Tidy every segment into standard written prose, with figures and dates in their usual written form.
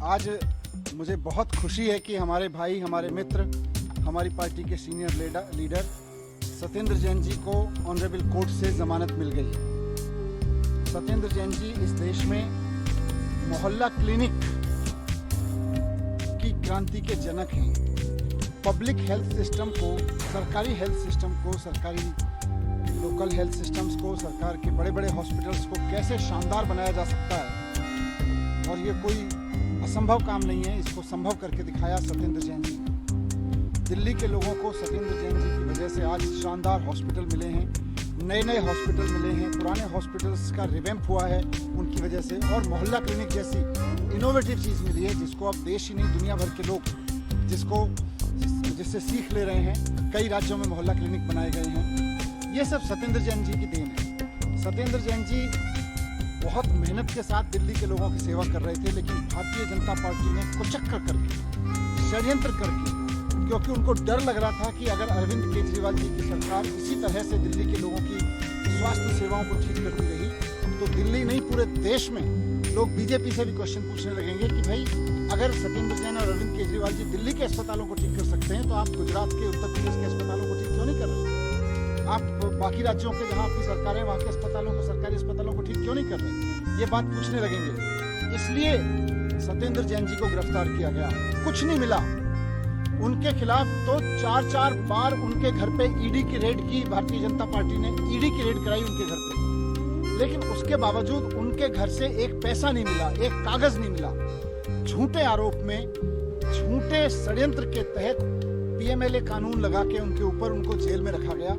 आज मुझे बहुत खुशी है कि हमारे भाई, हमारे मित्र, हमारी पार्टी के सीनियर लीडर सत्येंद्र जैन जी को ऑनरेबल कोर्ट से जमानत मिल गई है। सत्येंद्र जैन जी इस देश में मोहल्ला क्लिनिक की क्रांति के जनक हैं। पब्लिक हेल्थ सिस्टम को, सरकारी हेल्थ सिस्टम को, सरकारी लोकल हेल्थ सिस्टम्स को, सरकार के बड़े बड़े हॉस्पिटल्स को कैसे शानदार बनाया जा सकता है, और ये कोई असंभव काम नहीं है, इसको संभव करके दिखाया सत्येंद्र जैन जी। दिल्ली के लोगों को सत्येंद्र जैन जी की वजह से आज शानदार हॉस्पिटल मिले हैं, नए नए हॉस्पिटल मिले हैं, पुराने हॉस्पिटल्स का रिवैम्प हुआ है उनकी वजह से, और मोहल्ला क्लिनिक जैसी इनोवेटिव चीज़ मिली है जिसको अब देश ही नहीं दुनिया भर के लोग जिससे सीख ले रहे हैं। कई राज्यों में मोहल्ला क्लिनिक बनाए गए हैं। ये सब सत्येंद्र जैन जी की देन है। सत्येंद्र जैन जी बहुत मेहनत के साथ दिल्ली के लोगों की सेवा कर रहे थे, लेकिन भारतीय जनता पार्टी ने कुचक्कर करके, षड्यंत्र करके, क्योंकि उनको डर लग रहा था कि अगर अरविंद केजरीवाल जी की सरकार इसी तरह से दिल्ली के लोगों की स्वास्थ्य सेवाओं को ठीक करती रही तो दिल्ली नहीं पूरे देश में लोग बीजेपी से भी क्वेश्चन पूछने लगेंगे कि भाई अगर सत्येंद्र जैन और अरविंद केजरीवाल जी दिल्ली के अस्पतालों को ठीक कर सकते हैं तो आप गुजरात के, उत्तर प्रदेश के अस्पतालों को ठीक क्यों नहीं कर रहे? आप बाकी राज्यों के जहां आपकी सरकार है वहां के अस्पतालों को, सरकारी अस्पतालों को ठीक क्यों नहीं कर रहे? ये बात पूछने लगेंगे। इसलिए सत्येंद्र जैन जी को गिरफ्तार किया गया। कुछ नहीं मिला उनके खिलाफ, तो 4 बार उनके घर पे ईडी की रेड की भारतीय जनता पार्टी ने, ईडी की रेड कराई उनके घर पे, लेकिन उसके बावजूद उनके घर से एक पैसा नहीं मिला, एक कागज नहीं मिला। झूठे आरोप में, झूठे षड्यंत्र के तहत पीएमएलए कानून लगा के उनके ऊपर उनको जेल में रखा गया।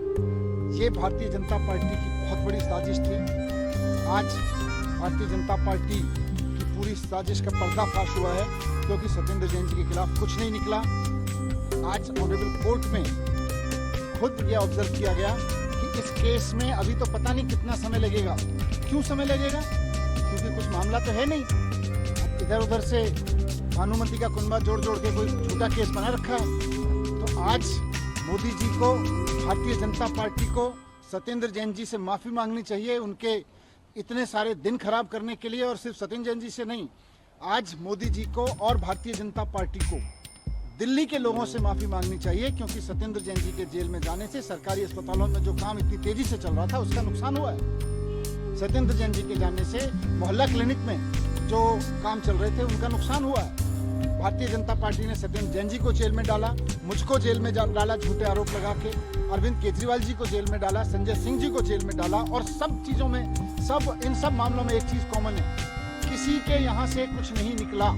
ये भारतीय जनता पार्टी की बहुत बड़ी साजिश थी। आज भारतीय जनता पार्टी की पूरी साजिश का पर्दाफाश हुआ है, क्योंकि सत्येंद्र जैन जी के खिलाफ कुछ नहीं निकला। आज ऑनरेबल कोर्ट में खुद यह ऑब्जर्व किया गया कि इस केस में अभी तो पता नहीं कितना समय लगेगा। क्यों समय लगेगा? क्योंकि कुछ मामला तो है नहीं। इधर उधर से भानुमति का कुनबा जोड़ के कोई झूठा केस बना रखा है। तो आज मोदी जी को, भारतीय जनता पार्टी को सत्येंद्र जैन जी से माफी मांगनी चाहिए, उनके इतने सारे दिन खराब करने के लिए। और सिर्फ सत्येंद्र जैन जी से नहीं, आज मोदी जी को और भारतीय जनता पार्टी को दिल्ली के लोगों से माफी मांगनी चाहिए, क्योंकि सत्येंद्र जैन जी के जेल में जाने से सरकारी अस्पतालों में जो काम इतनी तेजी से चल रहा था उसका नुकसान हुआ है। सत्येंद्र जैन जी के जाने से मोहल्ला क्लिनिक में जो काम चल रहे थे उनका नुकसान हुआ है। भारतीय जनता पार्टी ने सत्येंद्र जैन जी को जेल में डाला, मुझको जेल में डाला झूठे आरोप लगा के, अरविंद केजरीवाल जी को जेल में डाला, संजय सिंह जी को जेल में डाला। और सब चीजों में, इन सब मामलों में एक चीज कॉमन है, किसी के यहाँ से कुछ नहीं निकला।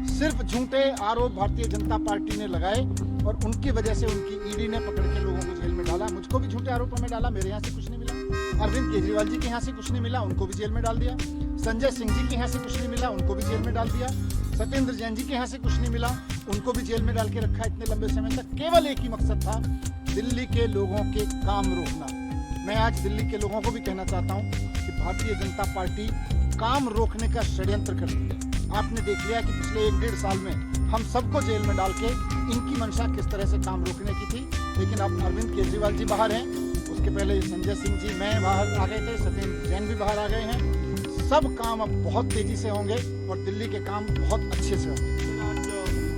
सिर्फ झूठे आरोप भारतीय जनता पार्टी ने लगाए और उनकी वजह से उनकी ईडी ने पकड़ के लोगों को जेल में डाला। मुझको भी झूठे आरोपों में डाला, मेरे यहाँ से कुछ नहीं मिला। अरविंद केजरीवाल जी के यहाँ से कुछ नहीं मिला, उनको भी जेल में डाल दिया। संजय सिंह जी के यहाँ से कुछ नहीं मिला, उनको भी जेल में डाल दिया। सत्येंद्र जैन जी के यहाँ से कुछ नहीं मिला, उनको भी जेल में डाल के रखा इतने लंबे समय तक। केवल एक ही मकसद था, दिल्ली के लोगों के काम रोकना। मैं आज दिल्ली के लोगों को भी कहना चाहता हूँ कि भारतीय जनता पार्टी काम रोकने का षड्यंत्र करती है। आपने देख लिया कि पिछले 1-1.5 साल में हम सबको जेल में डाल के इनकी मंशा किस तरह से काम रोकने की थी। लेकिन अब अरविंद केजरीवाल जी बाहर हैं, उसके पहले संजय सिंह जी, मैं बाहर आ गए थे, सत्येंद्र जैन भी बाहर आ गए हैं। सब काम अब बहुत तेजी से होंगे और दिल्ली के काम बहुत अच्छे से होंगे।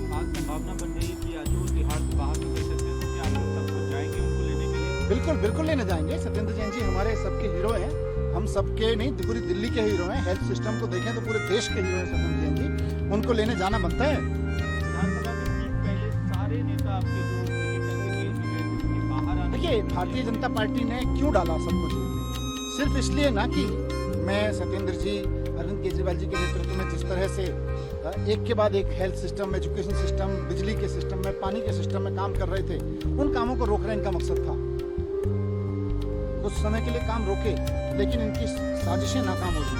आज संभावना बन रही है कि जो तिहाड़ से बाहर निकल सकते हैं, तो आप सबको जाएंगे उनको लेने के लिए? बिल्कुल लेने जाएंगे। सत्येंद्र जैन जी हमारे सबके हीरो हैं, हम सबके नहीं, पूरी दिल्ली के हीरो हैं। हेल्थ सिस्टम को देखें तो पूरे देश के हीरो हैं सत्येंद्र जैन जी, उनको लेने जाना बनता है। विधानसभा में ठीक पहले सारे नेता आपके जो बाहर आने, देखिए भारतीय जनता पार्टी ने क्यों डाला सबको जेल में? सिर्फ इसलिए ना कि मैं, सत्येंद्र जी, अरविंद केजरीवाल जी के नेतृत्व में जिस तरह से एक के बाद एक हेल्थ सिस्टम, एजुकेशन सिस्टम, बिजली के सिस्टम में, पानी के सिस्टम में काम कर रहे थे, उन कामों को रोकना इनका मकसद था। कुछ समय के लिए काम रोके, लेकिन इनकी साजिशें नाकाम हो गई।